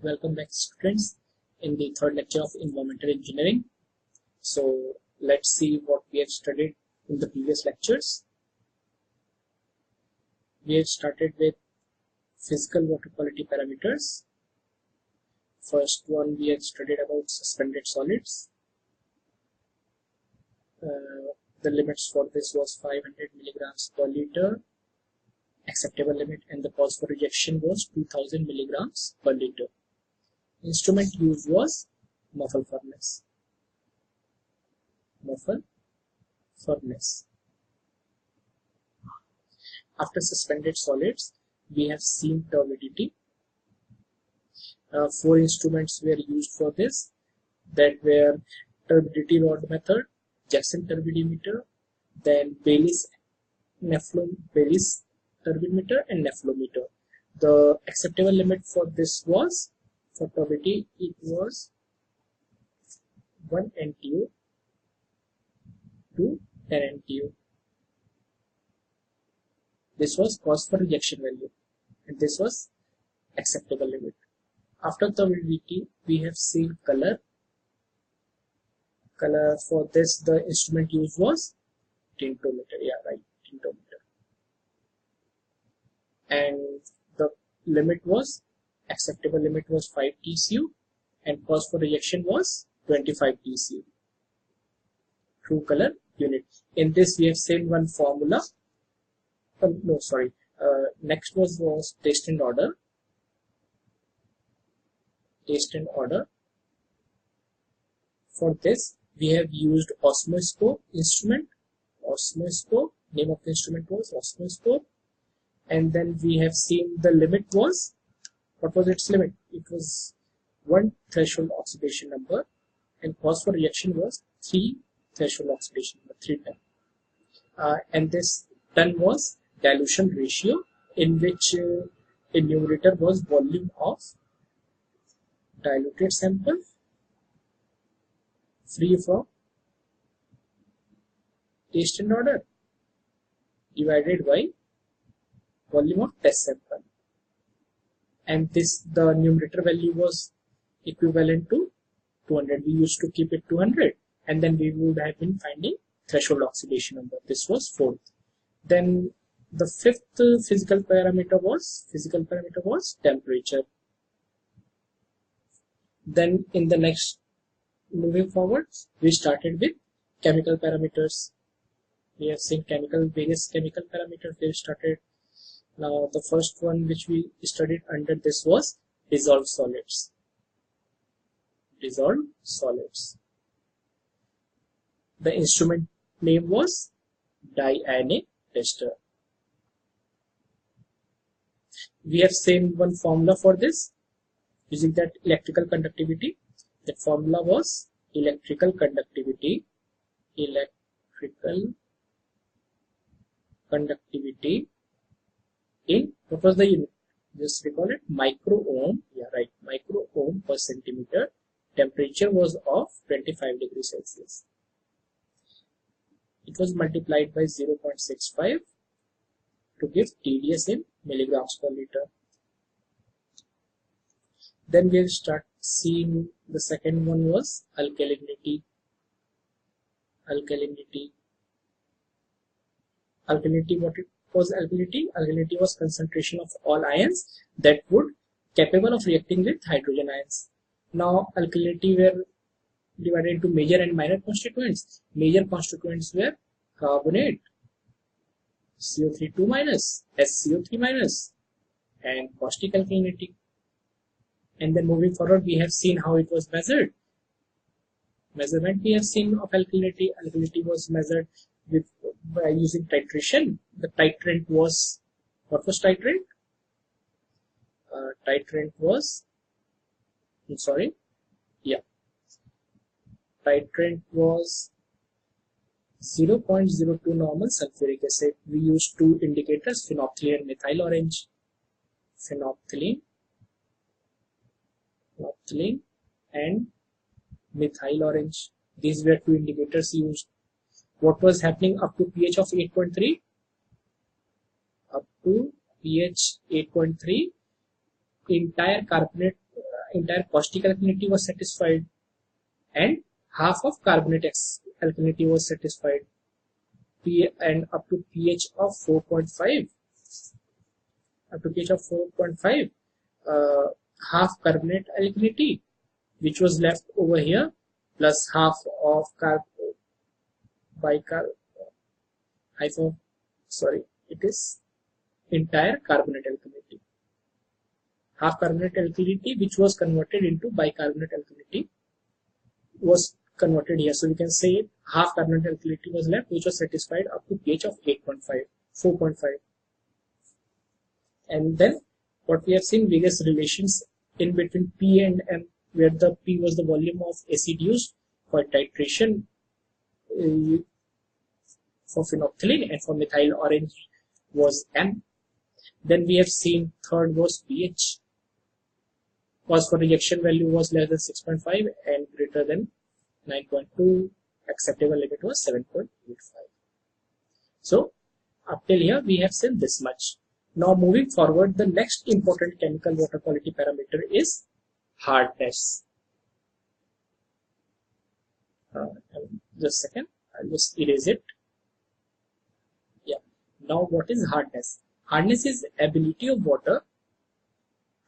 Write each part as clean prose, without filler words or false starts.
Welcome back, students, in the third lecture of environmental engineering. So let's see what we have studied in the previous lectures. We have started with physical water quality parameters. First one, we had studied about suspended solids. The limits for this was 500 milligrams per liter acceptable limit, and the cause for rejection was 2000 milligrams per liter. Instrument used was muffle furnace. After suspended solids, we have seen turbidity. 4 instruments were used for this, that were turbidity rod method, Jackson turbidimeter, then Baylis turbidimeter, and nephelometer. The acceptable limit for this was, for turbidity, it was 1 NTU to 10 NTU. This was cause for rejection value, and this was acceptable limit. After turbidity, we have seen color. Color for this, the instrument used was tintometer. Tintometer. And the limit was, acceptable limit was 5 TCU, and cause for rejection was 25 TCU. True color unit. In this, we have seen one formula. Next was taste and order. Taste and order. For this, we have used osmoscope instrument. Osmoscope. Name of the instrument was osmoscope. And then we have seen the limit was, what was its limit? It was 1 threshold oxidation number, and cause for reaction was 3 threshold oxidation number, 3 ton. And this ton was dilution ratio, in which in numerator was volume of diluted sample free from taste and order divided by volume of test sample, and this, the numerator value was equivalent to 200. We used to keep it 200, and then we would have been finding threshold oxidation number. This was 4th. Then the 5th physical parameter was temperature. Then in the next, moving forward, we started with chemical parameters. We have seen various chemical parameters. We started. Now the first one which we studied under this was dissolved solids. Dissolved solids. The instrument name was diana tester. We have seen one formula for this, using that electrical conductivity. That formula was electrical conductivity. In, what was the unit? Just recall it, micro ohm. Micro ohm per centimeter. Temperature was of 25 degrees Celsius. It was multiplied by 0.65 to give TDS in milligrams per liter. Then we'll start seeing the second one was alkalinity. Alkalinity, what it was alkalinity? Alkalinity was concentration of all ions that would capable of reacting with hydrogen ions. Now alkalinity were divided into major and minor constituents. Major constituents were carbonate, CO3 2 minus, SCO3 minus, and caustic alkalinity. And then moving forward, we have seen how it was measured. Measurement we have seen of alkalinity. Alkalinity was measured by using titration. The titrant was, what was titrant? Titrant was, titrant was 0.02 normal sulfuric acid. We used 2 indicators, phenolphthalein and methyl orange. Phenolphthalein and methyl orange. These were 2 indicators used. What was happening up to pH of 8.3? Up to pH 8.3, entire carbonate entire caustic alkalinity was satisfied, and half of carbonate alkalinity was satisfied, and up to pH of 4.5, half carbonate alkalinity, which was left over here, plus half of entire carbonate alkalinity. Half carbonate alkalinity, which was converted into bicarbonate alkalinity, was converted here. So we can say half carbonate alkalinity was left, which was satisfied up to pH of 4.5. And then what we have seen, various relations in between P and M, where the P was the volume of acid used for titration for phenolphthalein, and for methyl orange was M. Then we have seen third was pH. Was for reaction value was less than 6.5 and greater than 9.2. Acceptable limit was 7.85. So up till here we have seen this much. Now moving forward, the next important chemical water quality parameter is hardness. Just a second, I'll just erase it. Yeah. Now what is hardness? Hardness is ability of water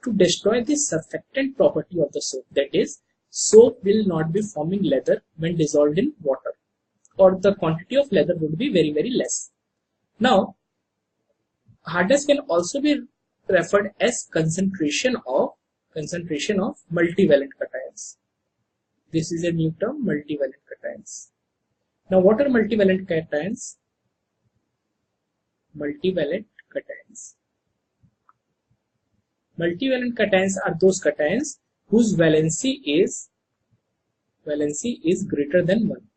to destroy the surfactant property of the soap. That is, soap will not be forming leather when dissolved in water, or the quantity of leather would be very, very less. Now, hardness can also be referred as concentration of multivalent cations. This is a new term, multivalent cations. Now, what are multivalent cations? Multivalent cations. Multivalent cations are those cations whose valency is greater than 1.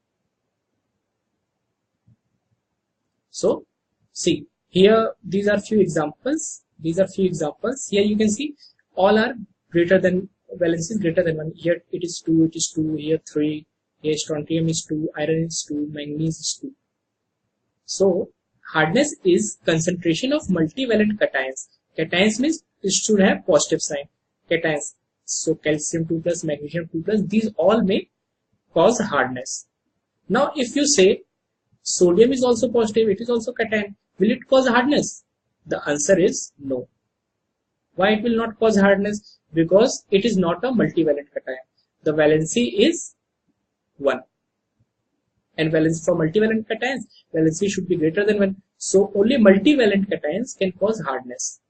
So, see, here these are few examples. Here you can see all are greater than, valency is greater than 1. Here it is 2, here 3, here strontium is 2, iron is 2, manganese is 2. So, hardness is concentration of multivalent cations. Cations means it should have positive sign. Cations. So calcium 2 plus, magnesium 2 plus, these all may cause hardness. Now if you say sodium is also positive, it is also cation, will it cause hardness? The answer is no. Why it will not cause hardness? Because it is not a multivalent cation. The valency is 1. And valency for multivalent cations, valency should be greater than 1. So only multivalent cations can cause hardness.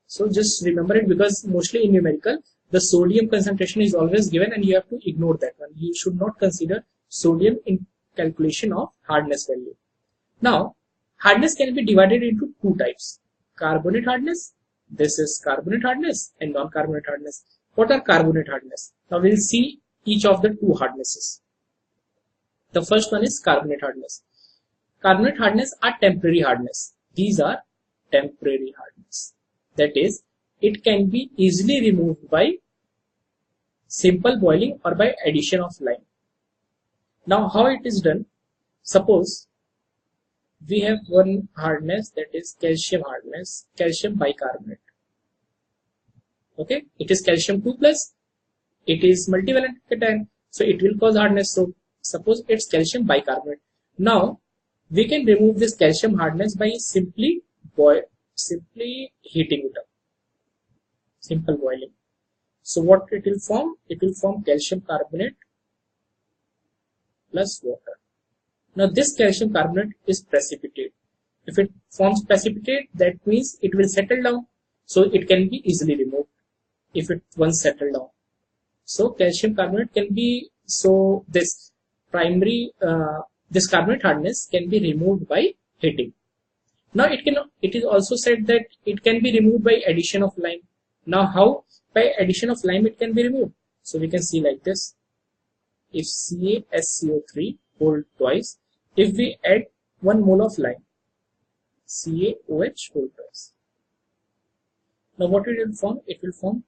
So just remember it, because mostly in numerical, the sodium concentration is always given and you have to ignore that one. You should not consider sodium in calculation of hardness value. Now, hardness can be divided into two types. Carbonate hardness, this is carbonate hardness, and non-carbonate hardness. What are carbonate hardness? Now we'll see each of the two hardnesses. The first one is carbonate hardness. Carbonate hardness are temporary hardness. These are temporary hardness. That is, it can be easily removed by simple boiling or by addition of lime. Now, how it is done? Suppose we have one hardness, that is calcium hardness, calcium bicarbonate. Okay, it is calcium 2 plus, it is multivalent cation, so it will cause hardness. So suppose it's calcium bicarbonate. Now we can remove this calcium hardness by simply heating it up, simple boiling. So what it will form? It will form calcium carbonate plus water. Now this calcium carbonate is precipitate. If it forms precipitate, that means it will settle down, so it can be easily removed if it once settled down. So calcium carbonate can be, so this primary this carbonate hardness can be removed by heating. Now it is also said that it can be removed by addition of lime. Now how? By addition of lime it can be removed. So we can see like this. If CaSCO3 hold twice, if we add 1 mole of lime, CaOH hold twice. Now what it will form? It will form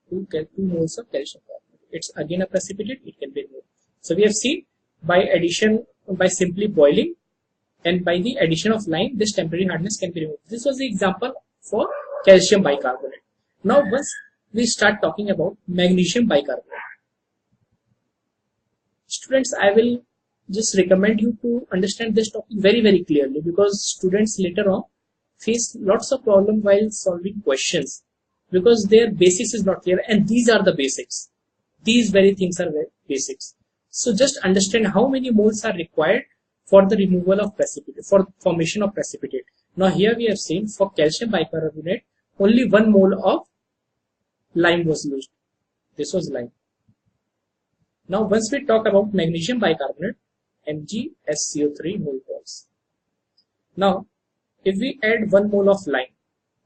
2 moles of calcium carbonate. It's again a precipitate, it can be removed. So we have seen by addition, by simply boiling and by the addition of lime, this temporary hardness can be removed. This was the example for calcium bicarbonate. Now once we start talking about magnesium bicarbonate. Students, I will just recommend you to understand this topic very clearly, because students later on face lots of problems while solving questions because their basics is not clear, and these are the basics. These very things are very basics. So just understand how many moles are required for the removal of precipitate, for formation of precipitate. Now here we have seen for calcium bicarbonate only 1 mole of lime was used. This was lime. Now once we talk about magnesium bicarbonate, MgSCO3 mole twice. Now if we add 1 mole of lime,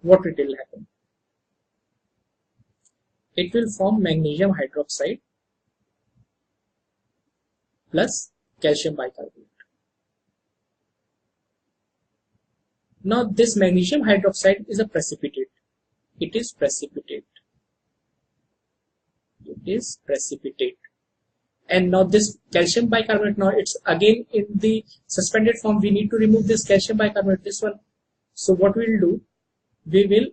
what it will happen? It will form magnesium hydroxide plus calcium bicarbonate. Now this magnesium hydroxide is a precipitate. It is precipitate. It is precipitate. And now this calcium bicarbonate, now it's again in the suspended form. We need to remove this calcium bicarbonate, this one. So what we will do, we will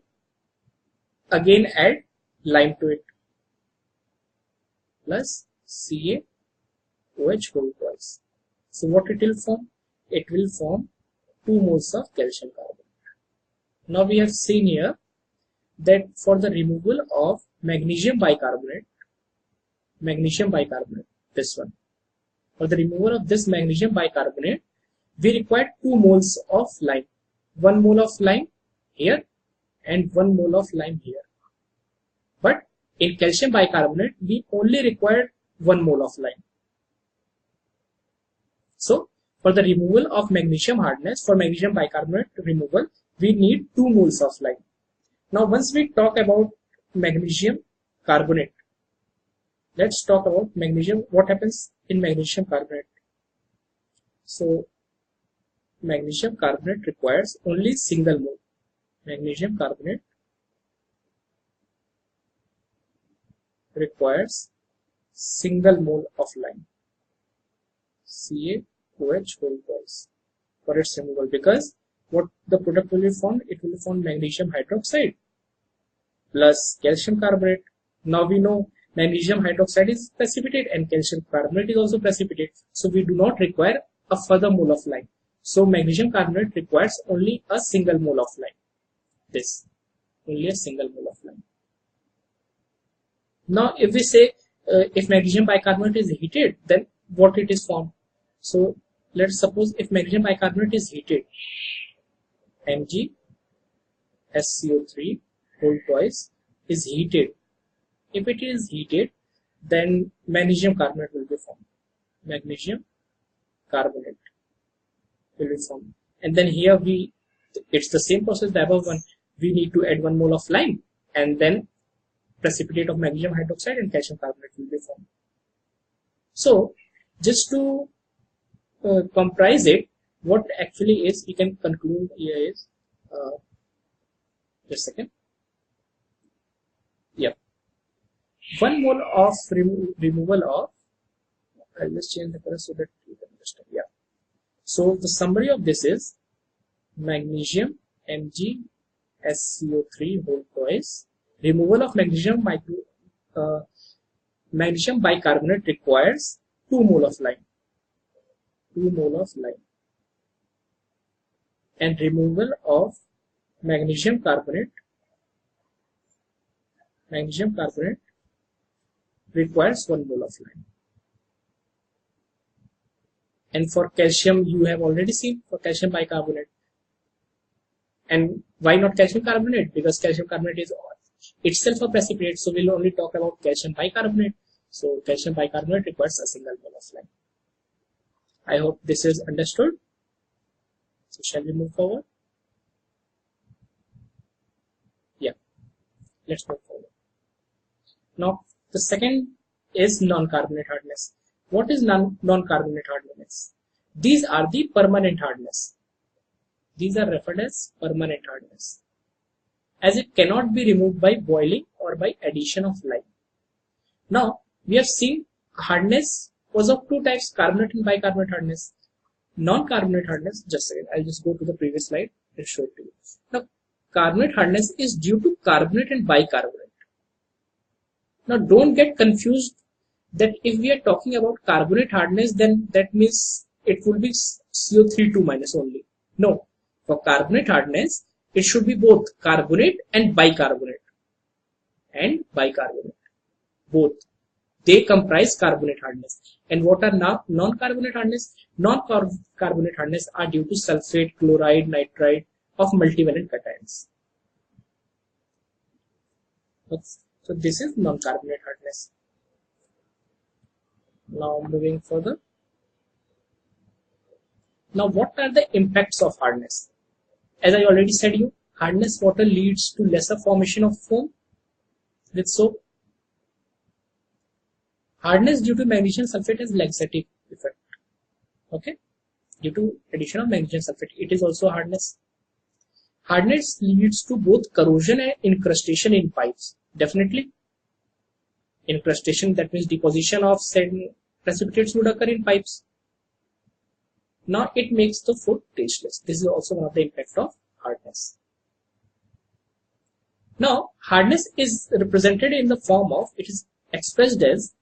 again add lime to it plus CaOH whole twice. So what it will form? It will form 2 moles of calcium carbonate. Now we have seen here that for the removal of magnesium bicarbonate, this one, for the removal of this magnesium bicarbonate, we require 2 moles of lime. 1 mole of lime here and 1 mole of lime here. But in calcium bicarbonate, we only require 1 mole of lime. So for the removal of magnesium hardness, for magnesium bicarbonate removal, we need 2 moles of lime. Now once we talk about magnesium carbonate, let's talk about magnesium. What happens in magnesium carbonate? So magnesium carbonate requires only single mole. Magnesium carbonate requires single mole of lime, CaOH whole twice, for its removal, because what the product will be formed? It will form magnesium hydroxide plus calcium carbonate. Now we know magnesium hydroxide is precipitate and calcium carbonate is also precipitate, so we do not require a further mole of lime. So magnesium carbonate requires only a single mole of lime. This, only a single mole of lime. Now if we say if magnesium bicarbonate is heated, then what it is formed? So let's suppose if magnesium bicarbonate is heated, MgSCO3 whole twice is heated. If it is heated, then magnesium carbonate will be formed. Magnesium carbonate will be formed. And then here it's the same process, the above one. We need to add 1 mole of lime, and then precipitate of magnesium hydroxide and calcium carbonate will be formed. So just to comprise it, what actually is, we can conclude here is, just a second. Yeah. 1 mole of removal of, I'll just change the color so that you can understand. Yeah. So the summary of this is magnesium MgSCO3 whole twice. Removal of magnesium bicarbonate requires 2 mole of lime. 2 mole of lime. And removal of magnesium carbonate requires 1 mole of lime. And for calcium, you have already seen for calcium bicarbonate. And why not calcium carbonate? Because calcium carbonate is itself a precipitate, so we'll only talk about calcium bicarbonate. So calcium bicarbonate requires a single mole of lime. I hope this is understood. So shall we move forward? Yeah, let's move forward. Now the second is non-carbonate hardness. What is non-carbonate hardness? These are the permanent hardness. These are referred as permanent hardness, as it cannot be removed by boiling or by addition of lime. Now we have seen hardness was of 2 types, carbonate and bicarbonate hardness. Non-carbonate hardness, just a second, I'll just go to the previous slide and show it to you. Now carbonate hardness is due to carbonate and bicarbonate. Now don't get confused that if we are talking about carbonate hardness, then that means it will be CO3 minus only. No, for carbonate hardness, it should be both carbonate and bicarbonate. Both. They comprise carbonate hardness. And what are non-carbonate hardness? Non-carbonate hardness are due to sulfate, chloride, nitrate of multivalent cations. So this is non-carbonate hardness. Now moving further. Now what are the impacts of hardness? As I already said you, hardness water leads to lesser formation of foam with soap. Hardness due to magnesium sulfate has laxative effect. Okay, due to addition of magnesium sulfate, it is also hardness. Hardness leads to both corrosion and incrustation in pipes. Definitely, incrustation, that means deposition of certain precipitates would occur in pipes. Now it makes the food tasteless. This is also one of the impacts of hardness. Now hardness is represented in the form of, it is expressed as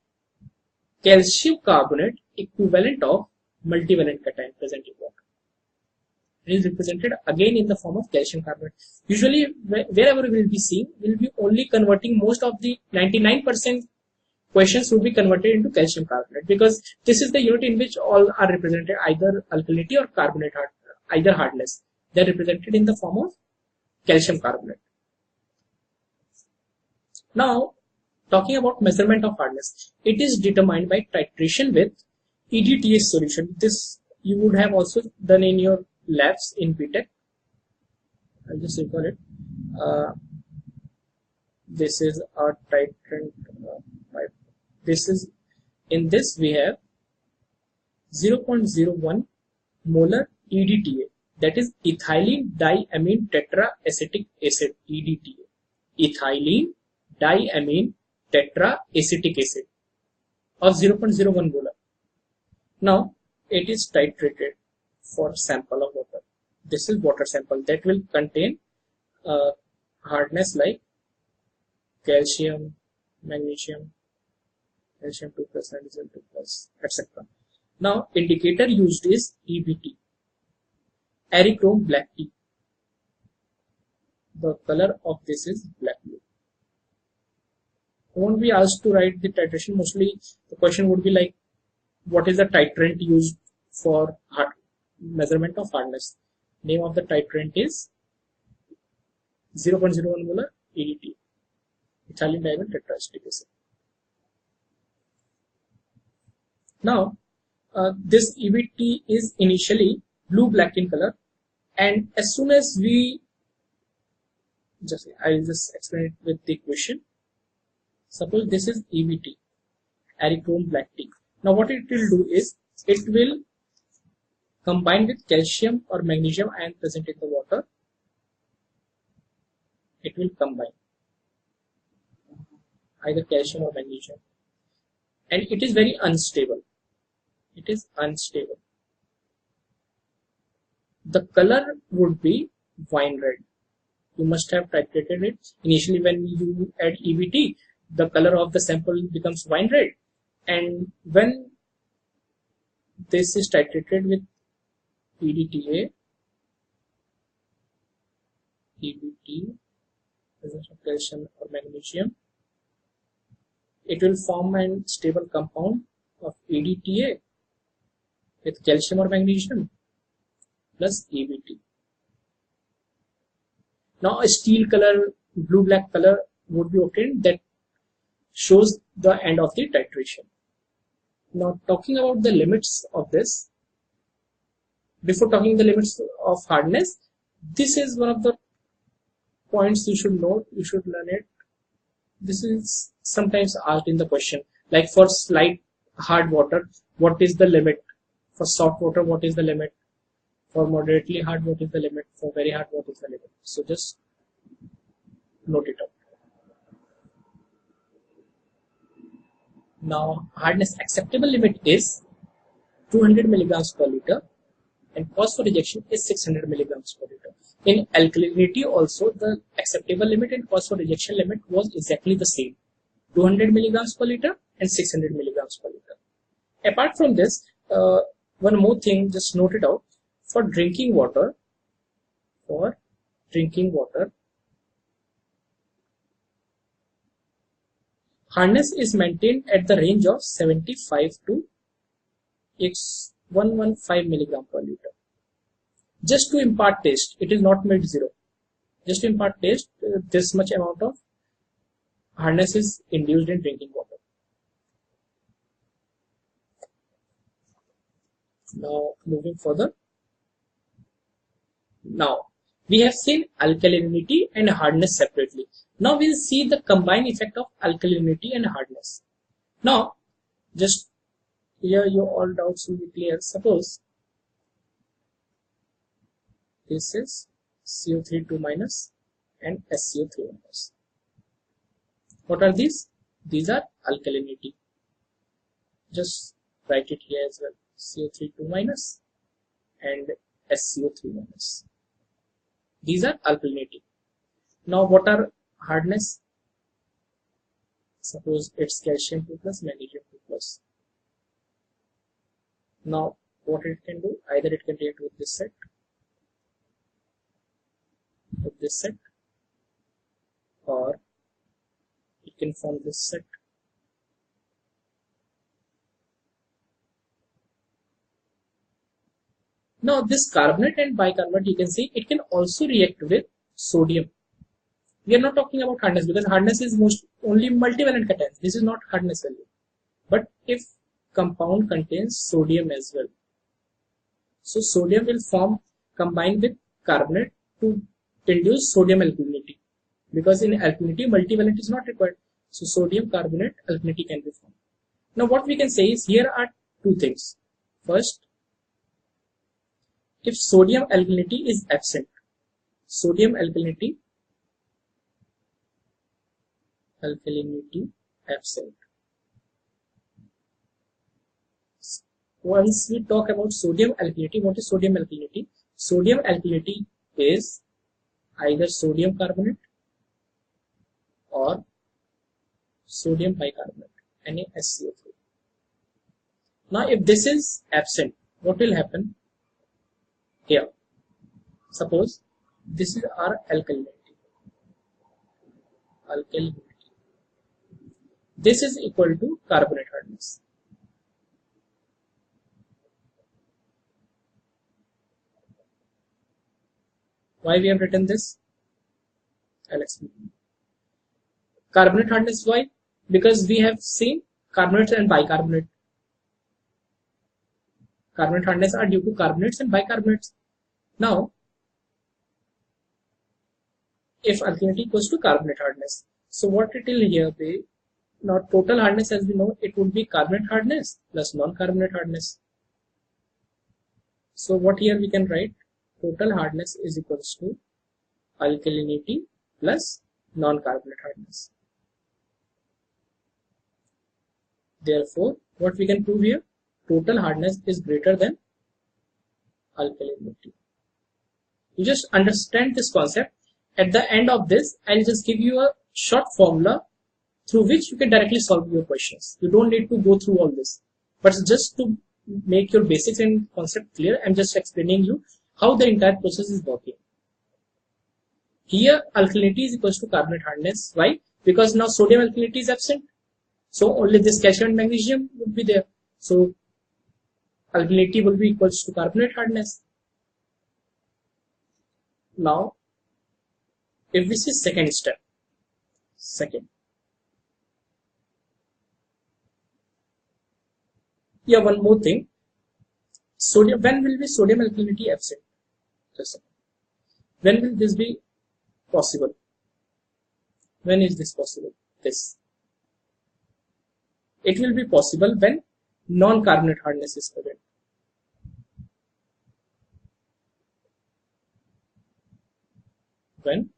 calcium carbonate equivalent of multivalent cation present in water. It is represented again in the form of calcium carbonate. Usually wherever we will be seeing, we will be only converting most of the 99% questions would be converted into calcium carbonate, because this is the unit in which all are represented, either alkalinity or carbonate either hardness. They are represented in the form of calcium carbonate. Now talking about measurement of hardness, it is determined by titration with EDTA solution. This you would have also done in your labs in BTech. I'll just recall it. This is our titrant pipe. This is, in this we have 0.01 molar EDTA, that is ethylene diamine tetraacetic acid, EDTA. Ethylene diamine tetraacetic acid of 0.01 molar. Now it is titrated for sample of water. This is water sample that will contain hardness like calcium, magnesium, calcium 2+, magnesium 2+, etc. Now indicator used is EBT, Arichrome black tea. The color of this is black blue. You won't be asked to write the titration. Mostly the question would be like, what is the titrant used for measurement of hardness? Name of the titrant is 0.01 molar EDT, ethylene diamine tetraacetic acid. Now this EBT is initially blue-black in color, and as soon as we I'll just explain it with the equation. Suppose this is EBT, Arichrome black tea. Now what it will do is, it will combine with calcium or magnesium ion present in the water. It will combine either calcium or magnesium, and it is very unstable. It is unstable. The color would be wine red. You must have titrated it. Initially when you add EBT, the color of the sample becomes wine red, and when this is titrated with EDTA, EBT, presence of calcium or magnesium, it will form a stable compound of EDTA with calcium or magnesium plus EBT. Now a steel color, blue-black color would be obtained, that shows the end of the titration. Now talking about the limits of this, before talking the limits of hardness, this is one of the points you should know, you should learn it. This is sometimes asked in the question, like for slight hard water, what is the limit? For soft water, what is the limit? For moderately hard, what is the limit? For very hard, what is the limit? So just note it up. Now hardness acceptable limit is 200 milligrams per liter, and cause for rejection is 600 milligrams per liter. In alkalinity also, the acceptable limit and cause for rejection limit was exactly the same. 200 milligrams per liter and 600 milligrams per liter. Apart from this, one more thing, just note it out. For drinking water, hardness is maintained at the range of 75 to 115 milligram per liter. Just to impart taste, it is not made zero. Just to impart taste, this much amount of hardness is induced in drinking water. Now, moving further. Now, we have seen alkalinity and hardness separately. Now, we'll see the combined effect of alkalinity and hardness. Now, just here your all doubts will be clear. Suppose this is CO3 minus and SCO3 minus. What are these? These are alkalinity. Just write it here as well. CO3 minus and SCO3 minus. These are alkalinity. Now what are hardness? Suppose it's calcium 2 plus, magnesium 2 plus. Now what it can do? Either it can react with this set, or it can form this set. Now this carbonate and bicarbonate, you can see it can also react with sodium. We are not talking about hardness because hardness is only multivalent cations. This is not hardness value. But if compound contains sodium as well, so sodium will combine with carbonate to induce sodium alkalinity, because in alkalinity multivalent is not required. So sodium carbonate alkalinity can be formed. Now what we can say is here are two things. First, if sodium alkalinity is absent, once we talk about sodium alkalinity, what is sodium alkalinity? Sodium alkalinity is either sodium carbonate or sodium bicarbonate, NaSCO3. Now if this is absent, what will happen? Here, suppose this is our alkalinity. This is equal to carbonate hardness. Why we have written this? I'll explain. Carbonate hardness, why? Because we have seen carbonate and bicarbonate. Carbonate hardness are due to carbonates and bicarbonates. Now, if alkalinity equals to carbonate hardness, so what it will here be? Now total hardness, as we know, it would be carbonate hardness plus non-carbonate hardness. So what here we can write? Total hardness is equals to alkalinity plus non-carbonate hardness. Therefore, what we can prove here? Total hardness is greater than alkalinity. You just understand this concept. At the end of this, I'll just give you a short formula through which you can directly solve your questions. You don't need to go through all this. But just to make your basics and concept clear, I'm just explaining you how the entire process is working. Here, alkalinity is equals to carbonate hardness. Why? Because now sodium alkalinity is absent. So only this calcium and magnesium would be there. So alkalinity will be equals to carbonate hardness. Now, if this is second step, yeah, one more thing. Sodium, when will be sodium alkalinity absent? When will this be possible? When is this possible? This. It will be possible when non-carbonate hardness is present. When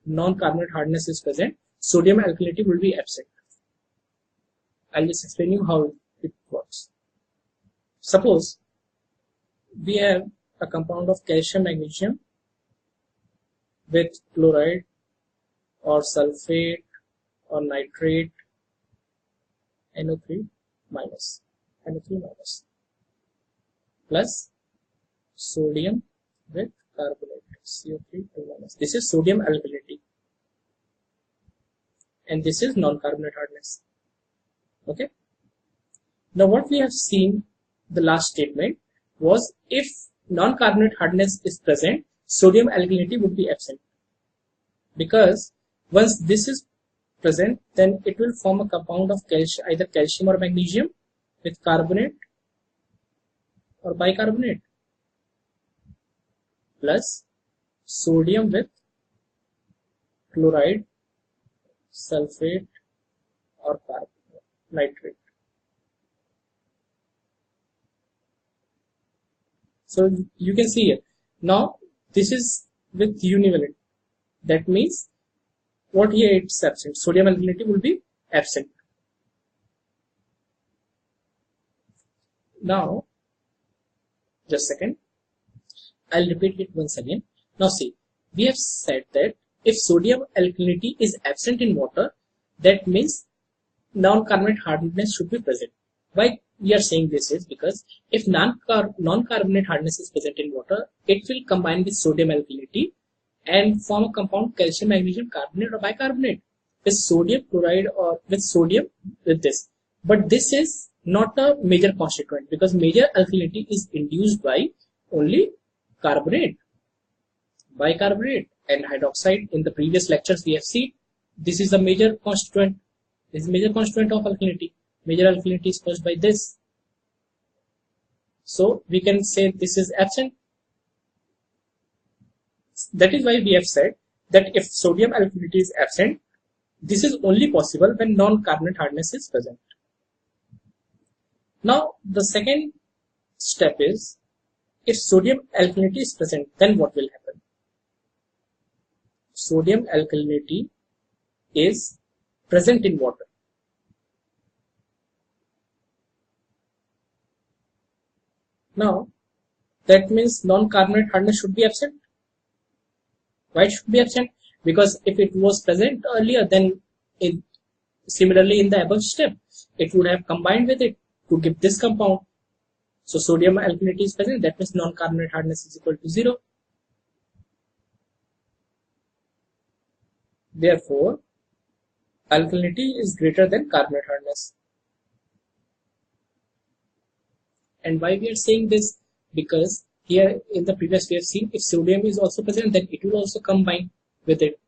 non-carbonate hardness is present, sodium alkalinity will be absent. I'll just explain you how it works. Suppose we have a compound of calcium magnesium with fluoride or sulfate or nitrate NO3 minus plus sodium with carbonate CO3 minus. This is sodium alkalinity and this is non-carbonate hardness. Okay. Now what we have seen the last statement was if non-carbonate hardness is present, sodium alkalinity would be absent, because once this is present, then it will form a compound of calcium, either calcium or magnesium with carbonate or bicarbonate plus sodium with chloride, sulfate or nitrate. So you can see here, now this is with univalent. That means what here it's absent, sodium alkalinity will be absent. Now, just a second, I'll repeat it once again. Now see, we have said that if sodium alkalinity is absent in water, that means non-carbonate hardness should be present. Why we are saying this is because if non-carbonate hardness is present in water, it will combine with sodium alkalinity and form a compound calcium magnesium carbonate or bicarbonate with sodium chloride or with sodium with this. But this is not a major constituent, because major alkalinity is induced by only carbonate, bicarbonate and hydroxide. In the previous lectures we have seen this is a major constituent. This is major constituent of alkalinity. Major alkalinity is caused by this. So we can say this is absent. That is why we have said that if sodium alkalinity is absent, this is only possible when non-carbonate hardness is present. Now the second step is, if sodium alkalinity is present, then what will happen? Sodium alkalinity is present in water. Now that means non-carbonate hardness should be absent. Why it should be absent? Because if it was present earlier, then similarly in the above step, it would have combined with it to give this compound. So sodium alkalinity is present, that means non-carbonate hardness is equal to 0. Therefore, alkalinity is greater than carbonate hardness. And why we are saying this? Because here in the previous we have seen if sodium is also present, then it will also combine with it.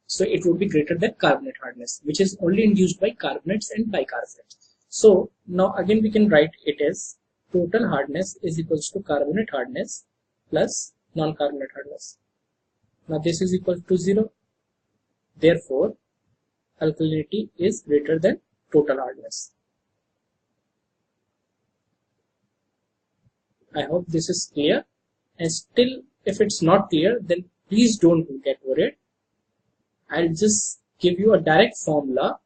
So it would be greater than carbonate hardness, which is only induced by carbonates and bicarbonates. So now again we can write it as total hardness is equals to carbonate hardness plus non-carbonate hardness. Now this is equal to 0. Therefore, alkalinity is greater than total hardness. I hope this is clear, and still if it's not clear, then please don't get worried. I'll just give you a direct formula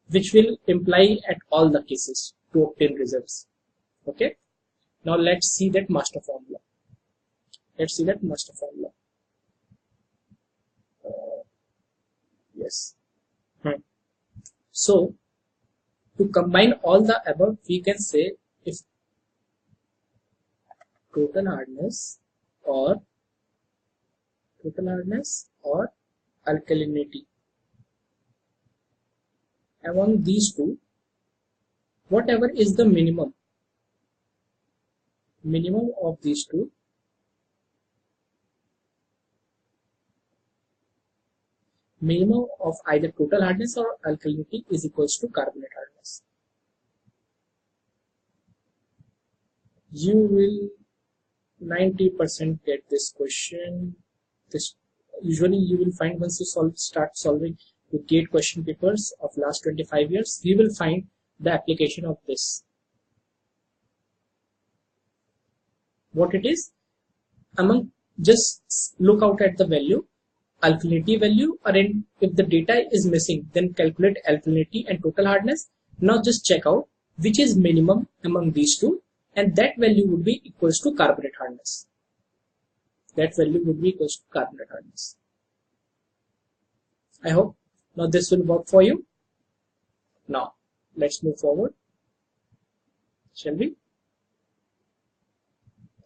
which will imply at all the cases to obtain results. Okay. Now let's see that master formula. Yes. So to combine all the above, we can say if total hardness or alkalinity among these two, whatever is the minimum of these two, minimum of either total hardness or alkalinity is equals to carbonate hardness. You will 90% get this question. This usually you will find once you start solving the GATE question papers of last 25 years, you will find the application of this. What it is, just look out at the value, alkalinity value, or if the data is missing, then calculate alkalinity and total hardness. Now just check out which is minimum among these two, and that value would be equals to carbonate hardness. I hope Now this will work for you. Now let's move forward, shall we?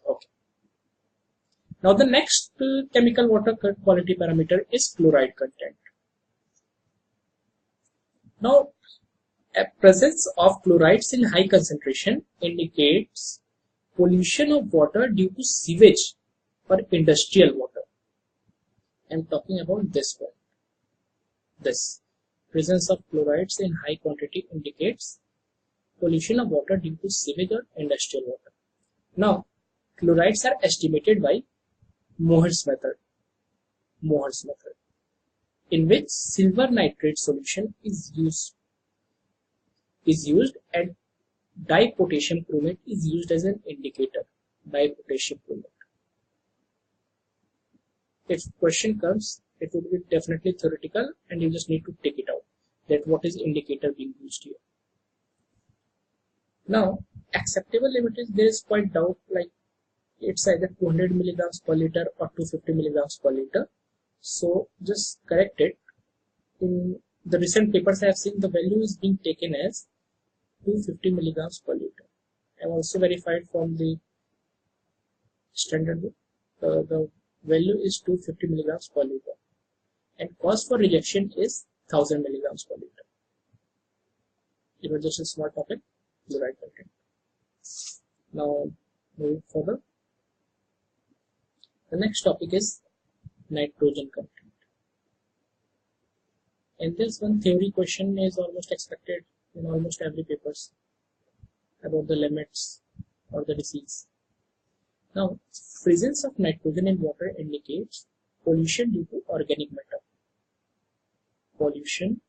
Okay. Now the next chemical water quality parameter is fluoride content. Now a presence of fluorides in high concentration indicates pollution of water due to sewage or industrial water. I'm talking about this one. This presence of fluorides in high quantity indicates pollution of water due to sewage or industrial water. Now, fluorides are estimated by Mohr's method, in which silver nitrate solution is used and dipotassium chromate is used as an indicator. Dipotassium chromate. If question comes, it would be definitely theoretical, and you just need to take it out. That what is indicator being used here. Now, acceptable limit is there is quite doubt, like it's either 200 milligrams per liter or 250 milligrams per liter. So just correct it. In the recent papers I have seen, the value is being taken as 250 milligrams per liter. I have also verified from the standard book. The value is 250 milligrams per liter, and cause for rejection is 1000 milligrams per liter. It was just a small topic, fluoride content. Now moving further, the next topic is nitrogen content. And this one theory question is almost expected in almost every papers about the limits or the disease. Now, presence of nitrogen in water indicates pollution due to organic matter. Pollution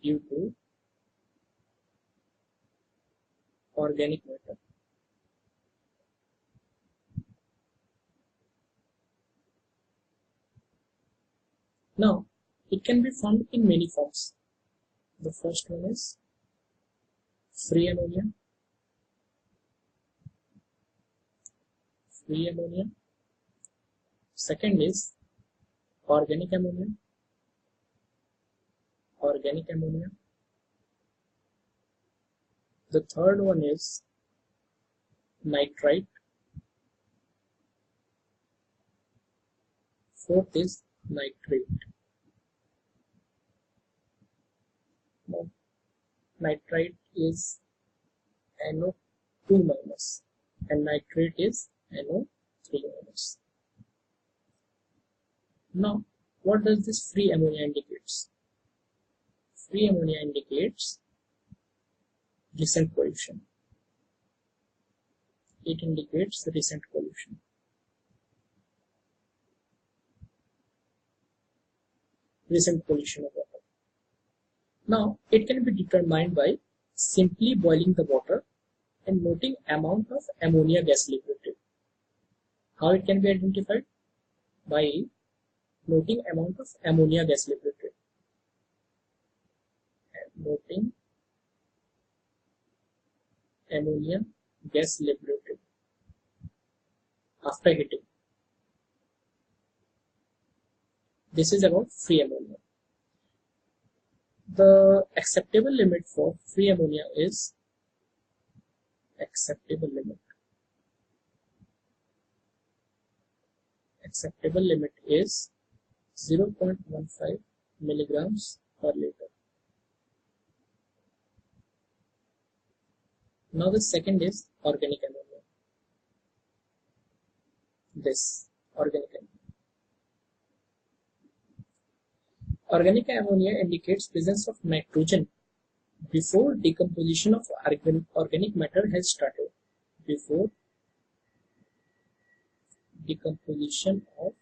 due to organic matter. Now, it can be found in many forms. The first one is free ammonia. Second is organic ammonia. The third one is nitrite. Fourth is nitrate. Now, nitrite is NO2 minus and nitrate is NO3 minus. Now, what does this free ammonia indicates? Free ammonia indicates recent pollution. It indicates recent pollution. Recent pollution of water. Now, it can be determined by simply boiling the water and noting amount of ammonia gas liberated. How it can be identified? By noting amount of ammonia gas liberated. And noting ammonia gas liberated after heating. This is about free ammonia. The acceptable limit for free ammonia is acceptable limit is 0.15 milligrams per liter. Now the second is organic ammonia. This organic ammonia. Organic ammonia indicates presence of nitrogen before decomposition of organic matter has started. Before decomposition of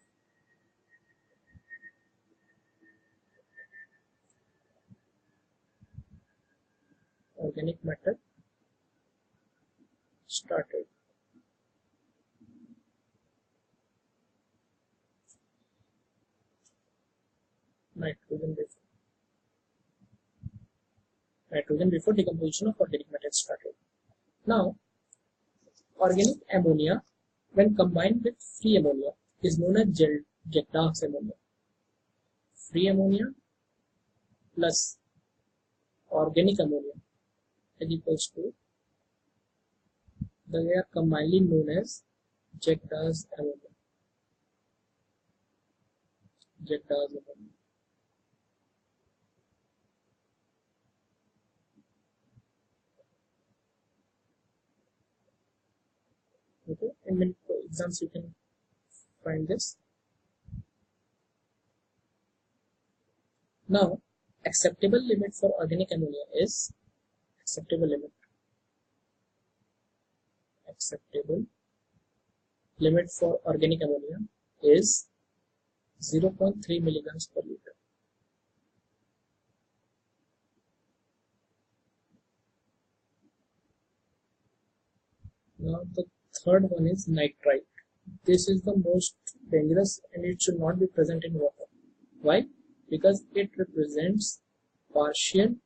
organic matter started. Nitrogen before decomposition of organic matter started. Now, organic ammonia when combined with free ammonia is known as Jackdaws ammonia. Free ammonia plus organic ammonia is equals to, they are commonly known as Jackdaws ammonia. Jackdaws ammonia. Okay, in many exams you can find this. Now, acceptable limit for organic ammonia is acceptable limit for organic ammonia is 0.3 milligrams per liter. Now the third one is nitrite. This is the most dangerous and it should not be present in water. Why? Because it represents partial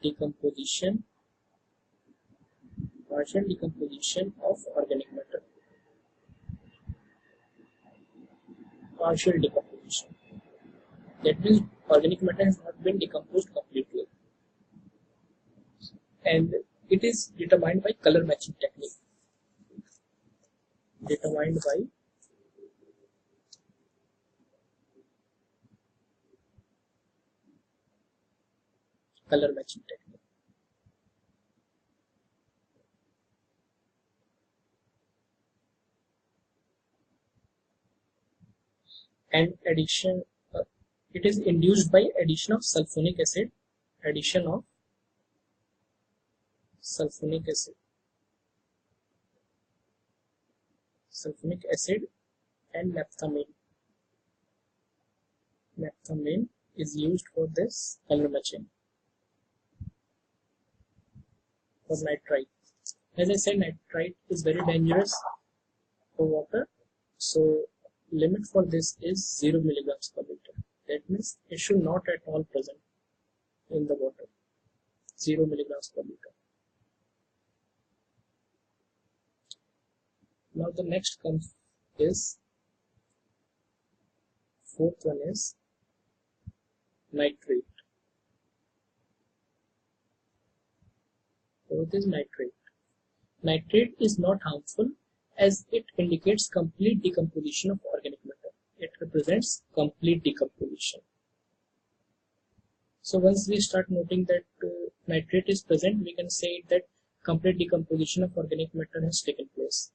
decomposition of organic matter. Partial decomposition. That means organic matter has not been decomposed completely. And it is determined by color matching technique. And addition, it is induced by addition of sulfonic acid, and naphthalene. Naphthalene is used for this color matching for nitrite. As I said, nitrite is very dangerous for water, so limit for this is 0 milligrams per liter. That means it should not at all present in the water. 0 milligrams per liter. Now the next comes is, fourth one is nitrate. Fourth is nitrate. Nitrate is not harmful as it indicates complete decomposition of organic matter. It represents complete decomposition. So once we start noting that nitrate is present, we can say that complete decomposition of organic matter has taken place.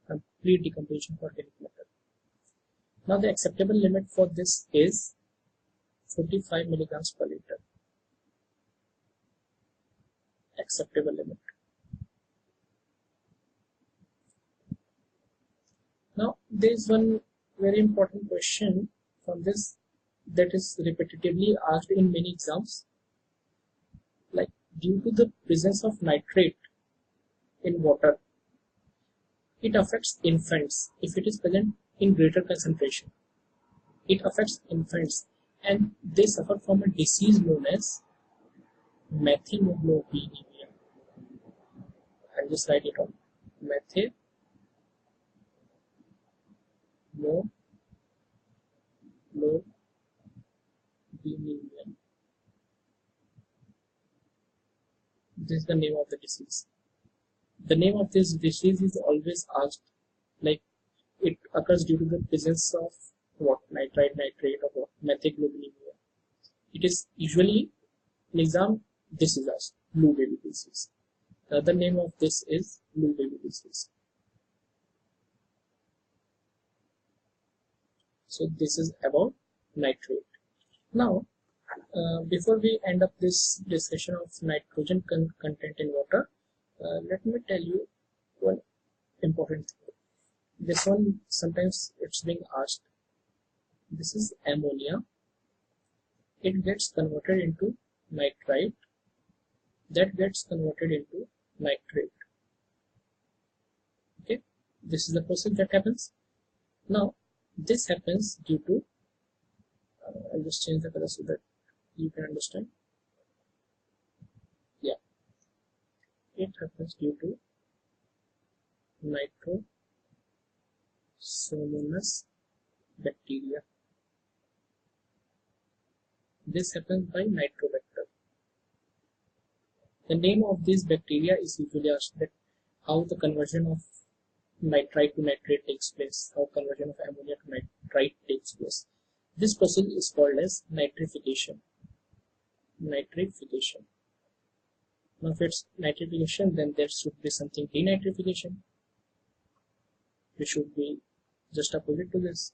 Complete decomposition of organic matter. Now the acceptable limit for this is 45 milligrams per liter. Acceptable limit. Now there is one very important question from this that is repetitively asked in many exams, like due to the presence of nitrate in water, it affects infants if it is present in greater concentration. It affects infants and they suffer from a disease known as methemoglobinemia. I'll just write it on. Methemoglobinemia. This is the name of the disease. The name of this disease is always asked, like it occurs due to the presence of what? Nitrate, or what? Methemoglobinemia. It is usually in exam, this is asked, blue baby disease. The other name of this is blue baby disease. So this is about nitrate. Now, before we end up this discussion of nitrogen content in water, let me tell you one important thing. This one sometimes it's being asked. This is ammonia. It gets converted into nitrite. That gets converted into nitrate. Okay, this is the process that happens. Now, this happens due to, I'll just change the color so that you can understand. It happens due to nitrosomonas bacteria. This happens by nitrobacter. The name of this bacteria is usually asked that how the conversion of nitrite to nitrate takes place, how conversion of ammonia to nitrite takes place. This process is called as nitrification. Nitrification. Now if it's nitrification, then there should be something denitrification. It should be just opposite to this.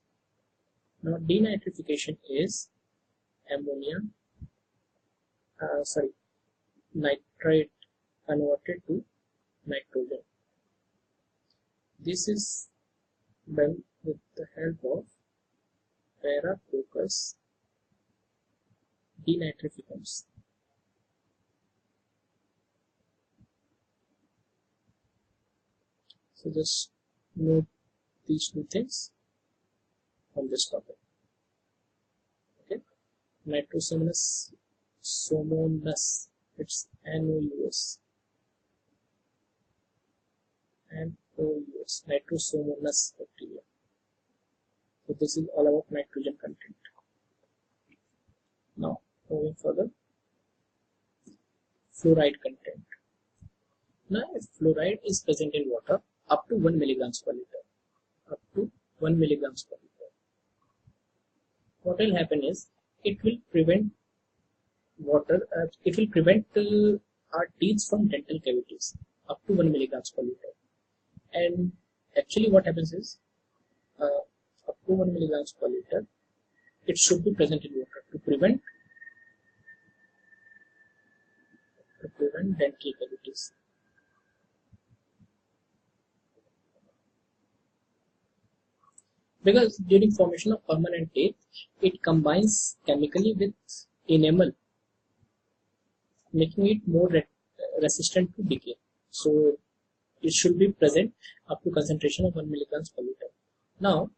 Now denitrification is ammonia, nitrate converted to nitrogen. This is done with the help of para-focus denitrificants. So just note these two things on this topic. Okay, nitrosomonas, it's NOUS, nitrosomonas bacteria. So this is all about nitrogen content. Now moving further, fluoride content. Now if fluoride is present in water up to 1 milligrams per liter, what will happen is it will prevent our teeth from dental cavities up to 1 milligrams per liter. And actually what happens is up to 1 milligrams per liter, it should be present in water to prevent dental cavities. Because during formation of permanent teeth, it combines chemically with enamel, making it more resistant to decay. So it should be present up to concentration of 1 milligrams per liter. Now,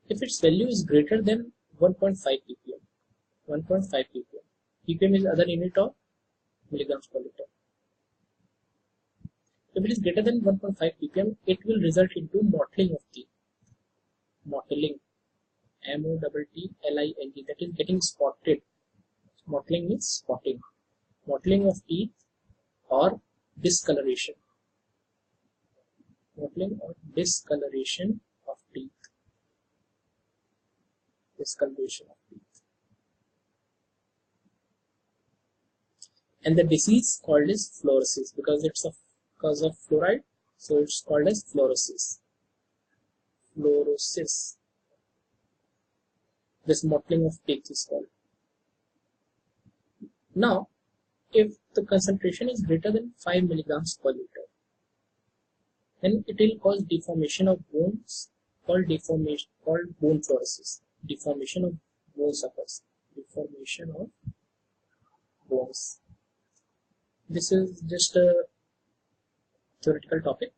if its value is greater than 1.5 ppm, ppm is other unit of milligrams per liter. If it is greater than 1.5 ppm, it will result into mottling of teeth. Mottling, M-O-T-T-L-I-N-G, that is getting spotted. Mottling means spotting. Mottling of teeth or discoloration. Mottling or discoloration of teeth. Discoloration of teeth. And the disease called as fluorosis, because it's because of fluoride, so it's called as fluorosis. Fluorosis. This mottling of teeth is called. Now, if the concentration is greater than 5 milligrams per liter, then it will cause deformation of bones called bone fluorosis. Deformation of bones occurs. Deformation of bones. This is just a theoretical topic,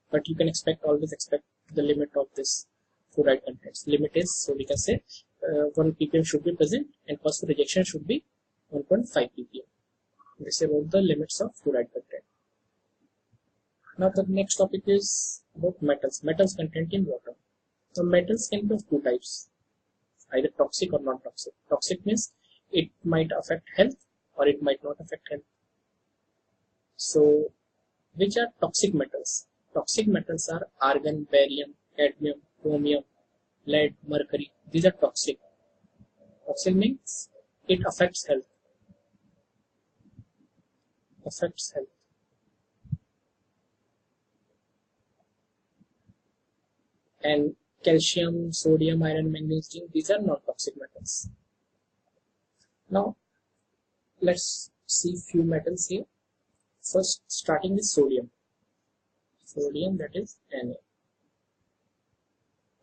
but you can always expect the limit of this fluoride contents. Limit is, so we can say 1 ppm should be present and cost for rejection should be 1.5 ppm. This is about the limits of fluoride content. Now the next topic is about metals. Metals content in water. So metals can be of two types, either toxic or non-toxic. Toxic means it might affect health or it might not affect health. So which are toxic metals? Toxic metals are argon, barium, cadmium, chromium, lead, mercury. These are toxic. Toxic means it affects health. Affects health. And calcium, sodium, iron, manganese, zinc, these are non-toxic metals. Now, let's see few metals here. First, starting with sodium. Sodium, that is Na.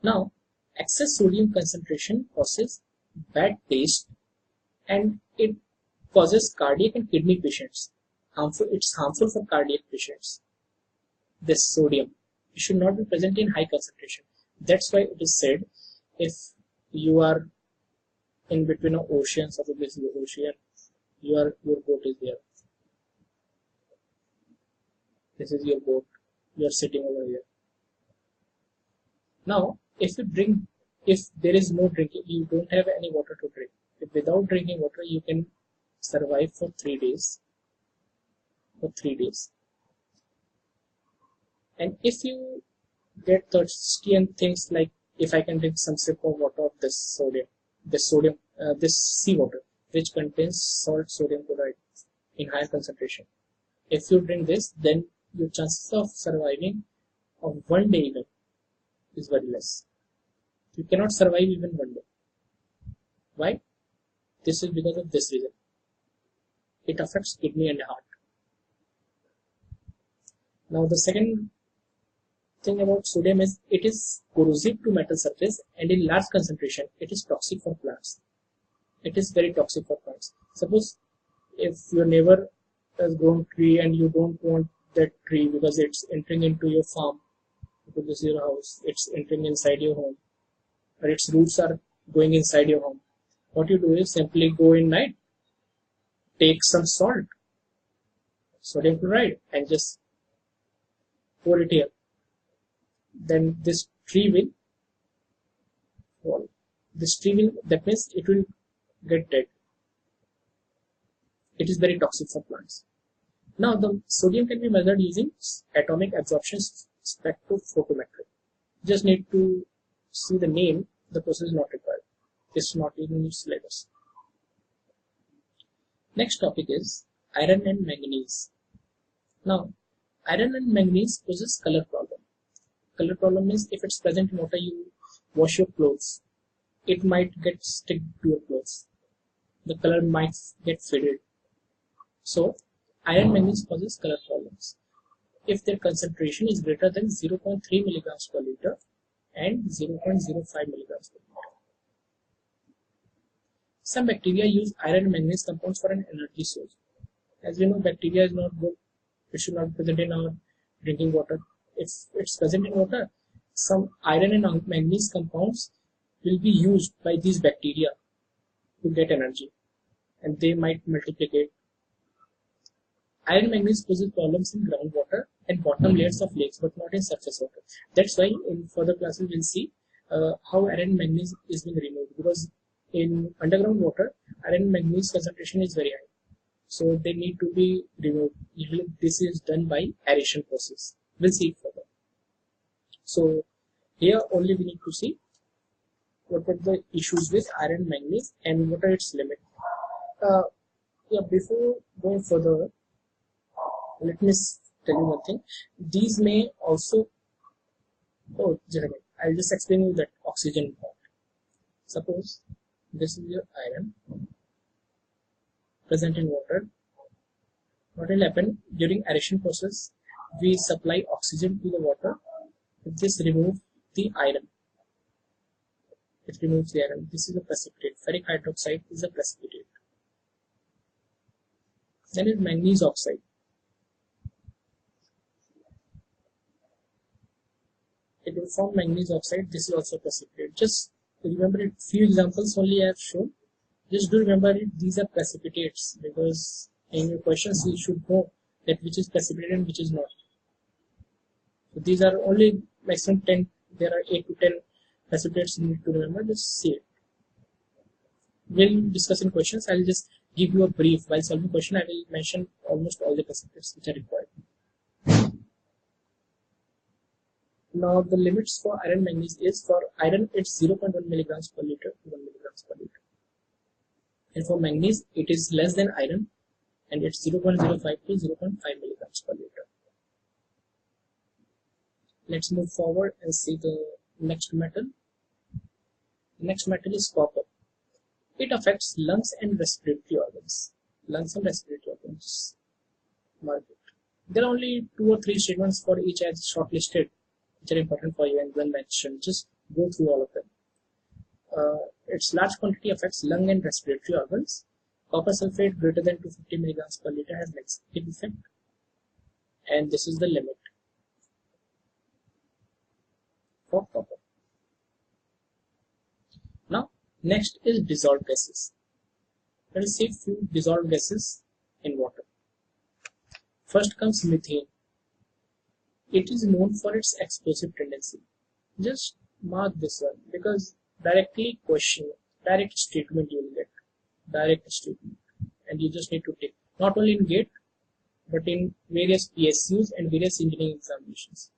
Now, excess sodium concentration causes bad taste and it causes cardiac and kidney patients. It's harmful for cardiac patients. This sodium, it should not be present in high concentration. That's why it is said, if you are in between of oceans, of a busy ocean, your boat is there. This is your boat. You are sitting over here. Now, if there is no drinking, you don't have any water to drink. If without drinking water, you can survive for 3 days. And if you get thirsty and things like, if I can drink some sip of water of this seawater, which contains salt sodium chloride in higher concentration. If you drink this, then your chances of surviving of 1 day even is very less. You cannot survive even 1 day. Why? This is because of this reason. It affects kidney and heart. Now the second thing about sodium is it is corrosive to metal surface, and in large concentration it is toxic for plants. It is very toxic for plants. Suppose if your neighbor has grown tree and you don't want that tree because it's entering into your farm, because this is your house, it's entering inside your home, or its roots are going inside your home. What you do is simply go in night, take some salt, sodium chloride, and just pour it here. Then this tree will fall. That means it will get dead. It is very toxic for plants. Now the sodium can be measured using atomic absorption spectrophotometry. Just need to see the name. The process is not required. It's not in syllabus. Next topic is iron and manganese. Now, iron and manganese poses color problem. Color problem means if it's present in water, you wash your clothes, it might get stick to your clothes. The color might get faded. So, iron manganese causes color problems if their concentration is greater than 0.3 milligrams per liter and 0.05 milligrams per liter. Some bacteria use iron and manganese compounds for an energy source. As we know, bacteria is not good. It should not be present in our drinking water. If it's present in water, some iron and manganese compounds will be used by these bacteria to get energy, and they might multiplicate. Iron manganese poses problems in groundwater and bottom layers of lakes, but not in surface water. That's why in further classes we'll see how iron manganese is being removed, because in underground water, iron manganese concentration is very high, so they need to be removed. Usually this is done by aeration process. We'll see it further. So here only we need to see what are the issues with iron manganese and what are its limits. Before going further, let me tell you one thing. These may also, I'll just explain you that oxygen part. Suppose this is your iron present in water. What will happen during aeration process? We supply oxygen to the water. This removes the iron. It removes the iron. This is a precipitate. Ferric hydroxide is a precipitate. Then is manganese oxide. It will form manganese oxide. This is also precipitate. Just remember it. Few examples only I have shown. Just do remember it. These are precipitates, because in your questions you should know that which is precipitate and which is not. So these are only maximum 10. There are 8 to 10 precipitates you need to remember. Just see it. We'll discuss in questions. I'll just give you a brief. While solving question, I will mention almost all the precipitates which are required. Now the limits for iron manganese is, for iron it's 0.1 milligrams per liter to 1 milligrams per liter. And for manganese it is less than iron, and it's 0.05 to 0.5 milligrams per liter. Let's move forward and see the next metal. The next metal is copper. It affects lungs and respiratory organs. Lungs and respiratory organs. Mark it. There are only 2 or 3 statements for each as shortlisted, which are important for you and well mentioned. Just go through all of them. Its large quantity affects lung and respiratory organs. Copper sulfate greater than 250 milligrams per liter has laxative effect, and this is the limit for copper. Now, next is dissolved gases. Let us see a few dissolved gases in water. First comes methane. It is known for its explosive tendency. Just mark this one because directly question, direct statement you will get. Direct statement. And you just need to take not only in GATE but in various PSUs and various engineering examinations.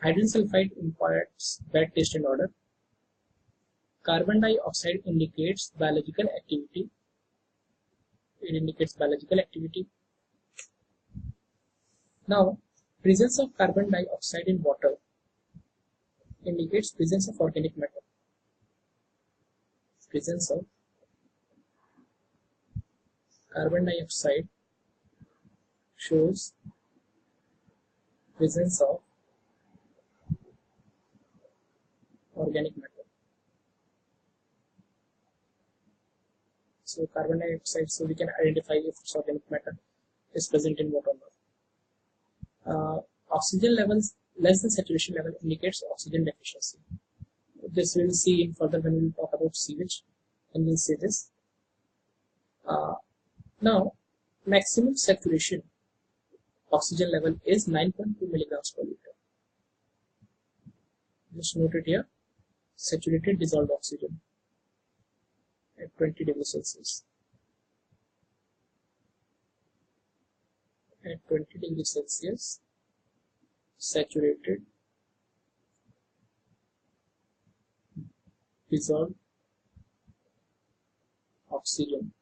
Hydrogen sulfide imparts bad taste and odor. Carbon dioxide indicates biological activity. It indicates biological activity. Now, presence of carbon dioxide in water indicates presence of organic matter. Presence of carbon dioxide shows presence of organic matter. So carbon dioxide, so we can identify if it's organic matter is present in water or not. Oxygen levels less than saturation level indicates oxygen deficiency. This we will see in further when we will talk about sewage, and we'll see this. Now, maximum saturation oxygen level is 9.2 milligrams per liter. Just note it here. Saturated dissolved oxygen at 20 degrees Celsius. At 20 degrees Celsius, saturated dissolved oxygen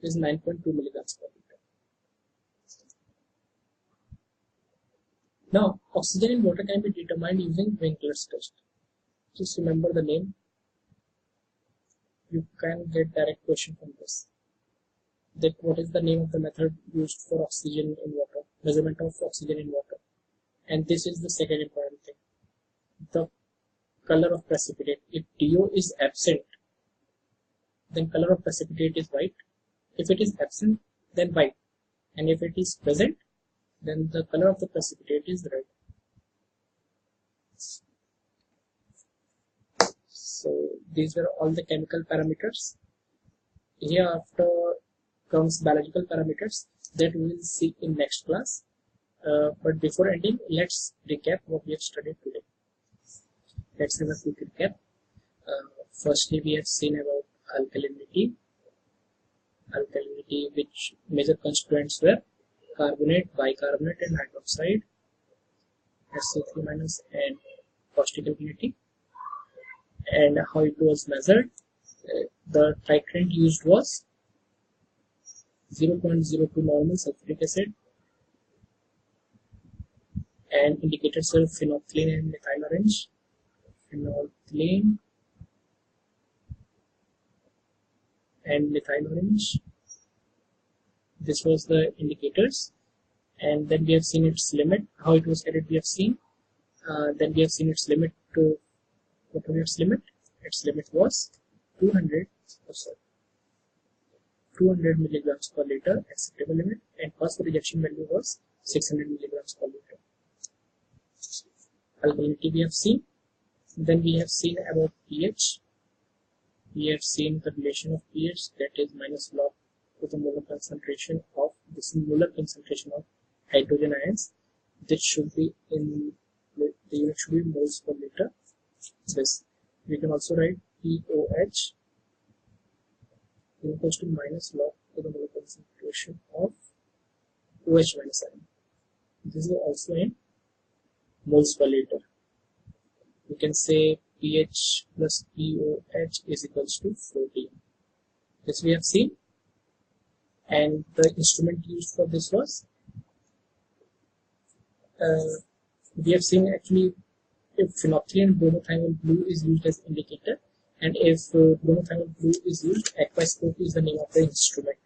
is 9.2 milligrams per liter. Now, oxygen in water can be determined using Winkler's test. Just remember the name. You can get direct question from this. That what is the name of the method used for oxygen in water, measurement of oxygen in water. And this is the second important thing. The color of precipitate. If DO is absent, then color of precipitate is white. If it is absent, then white. And if it is present, then the color of the precipitate is red. So these were all the chemical parameters. Hereafter comes biological parameters that we will see in next class. But before ending, let's recap what we have studied today. Let's have a quick recap. Firstly, we have seen about alkalinity. Alkalinity, which major constituents were carbonate, bicarbonate, and hydroxide, SO3- and caustic alkalinity, and how it was measured. The titrant used was 0.02 normal sulfuric acid, and indicators were phenolphthalein and methyl orange. Phenolphthalein and methyl orange. This was the indicators, and then we have seen its limit, how it was carried we have seen. Then we have seen its limit to, what was its limit? Its limit was 200 milligrams per liter, acceptable limit, and first rejection value was 600 milligrams per liter. Alkalinity we have seen. Then we have seen about pH. We have seen the relation of pH, that is minus log to the molar concentration of this molar concentration of hydrogen ions. This should be in the unit should be moles per liter. This we can also write POH equals to minus log to the molar concentration of OH minus ion. This is also in moles per liter. We can say pH plus POH is equals to 14. This we have seen, and the instrument used for this was we have seen actually if phenolphthalein bromothymol blue is used as indicator, and if bromothymol blue is used, aquascope is the name of the instrument.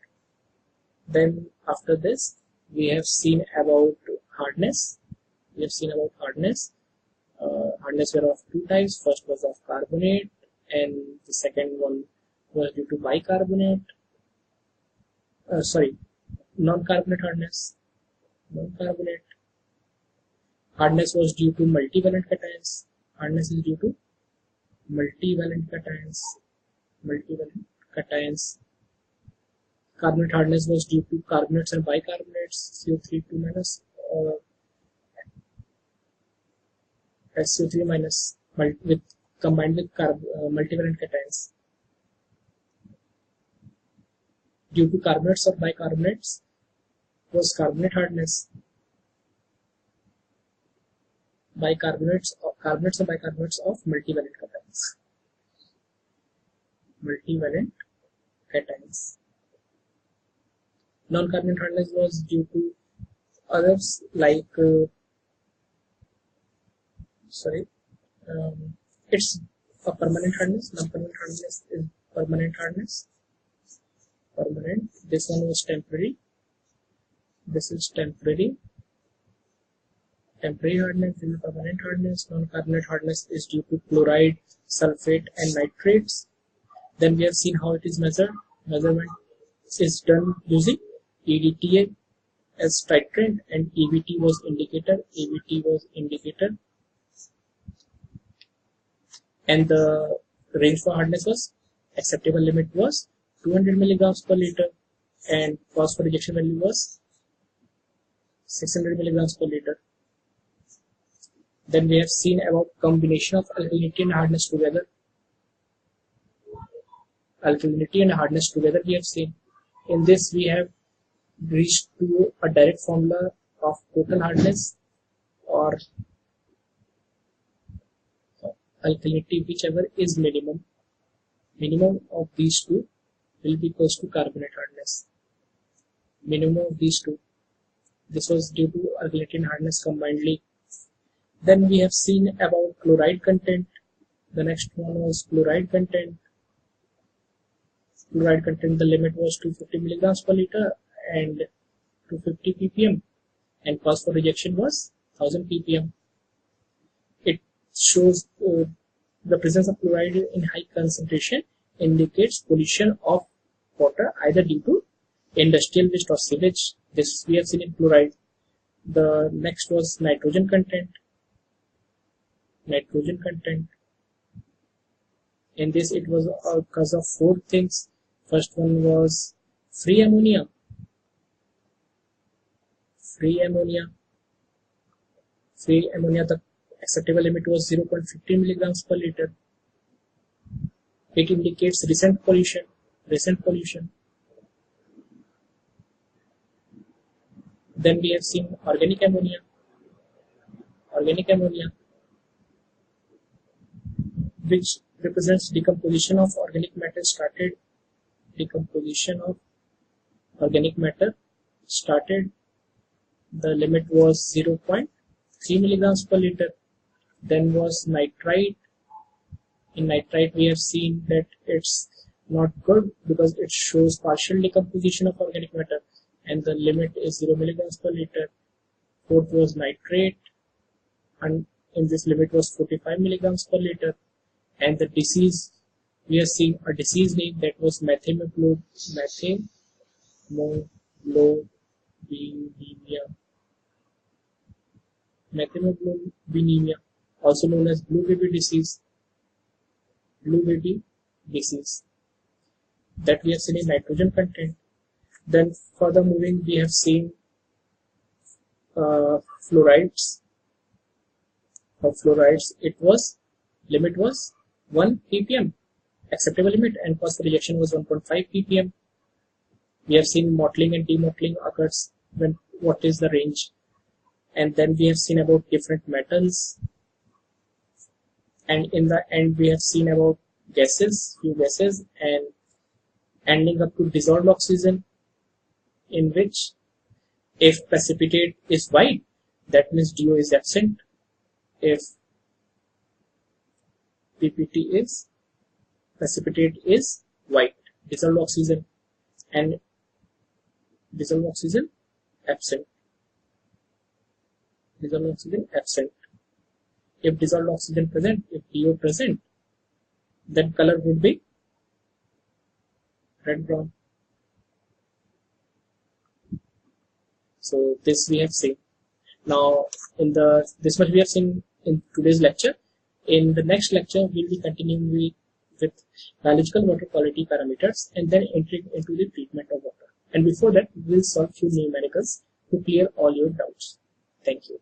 Then after this we have seen about hardness. We have seen about hardness. Hardness were of two types. First was of carbonate, and the second one was due to bicarbonate. Non-carbonate hardness. Non-carbonate hardness was due to multivalent cations. Hardness is due to multivalent cations. Multivalent cations. Carbonate hardness was due to carbonates and bicarbonates, CO3 2-, or SO3 minus with combined with multivalent cations. Due to carbonates or bicarbonates was carbonate hardness. Carbonates or bicarbonates of multivalent cations. Multivalent cations. Non-carbonate hardness was due to others like it's a permanent hardness. Non-permanent hardness is permanent hardness. Permanent. This one was temporary. This is temporary. Temporary hardness. This is permanent hardness. Non-carbonate hardness is due to chloride, sulfate, and nitrates. Then we have seen how it is measured. Measurement is done using EDTA as titrant and EBT was indicator. EBT was indicator. And the range for hardness was acceptable limit was 200 milligrams per liter and cause for rejection value was 600 milligrams per liter. Then we have seen about combination of alkalinity and hardness together. Alkalinity and hardness together we have seen. In this we have reached to a direct formula of total hardness or alkalinity, whichever is minimum. Minimum of these two will be equals to carbonate hardness. Minimum of these two. This was due to alkalinity and hardness combinedly. Then we have seen about chloride content. The next one was chloride content. Chloride content, the limit was 250 milligrams per liter and 250 ppm, and cause for rejection was 1000 ppm. It shows the presence of chloride in high concentration indicates pollution of water either due to industrial waste or sewage. This we have seen in chloride. The next was nitrogen content. Nitrogen content. In this it was because of four things. First one was free ammonia. Free ammonia. Free ammonia, the acceptable limit was 0.15 milligrams per liter. It indicates recent pollution. Recent pollution. Then we have seen organic ammonia. Organic ammonia, which represents decomposition of organic matter started. Decomposition of organic matter started. The limit was 0.3 milligrams per liter. Then was nitrite. In nitrite we have seen that it's not good because it shows partial decomposition of organic matter and the limit is 0 milligrams per liter. Fourth was nitrate and in this limit was 45 milligrams per liter. And the disease, we have seen a disease name that was methemoglobinemia, methemoglobinemia, also known as blue baby disease. Blue baby disease that we have seen in nitrogen content. Then further moving, we have seen fluorides. For fluorides, it was limit was 1 ppm. Acceptable limit and cause for rejection was 1.5 ppm. We have seen mottling and demottling occurs when what is the range. And then we have seen about different metals. And in the end we have seen about gases, few gases, and ending up to dissolved oxygen, in which if precipitate is white, that means DO is absent. If PPT is precipitate is white, dissolved oxygen, and dissolved oxygen absent. Dissolved oxygen absent. If dissolved oxygen present, if DO present, then color would be red brown. So this we have seen. Now in this much we have seen in today's lecture. In the next lecture we'll be continuing with biological water quality parameters and then entering into the treatment of water. And before that we'll solve few numericals to clear all your doubts. Thank you.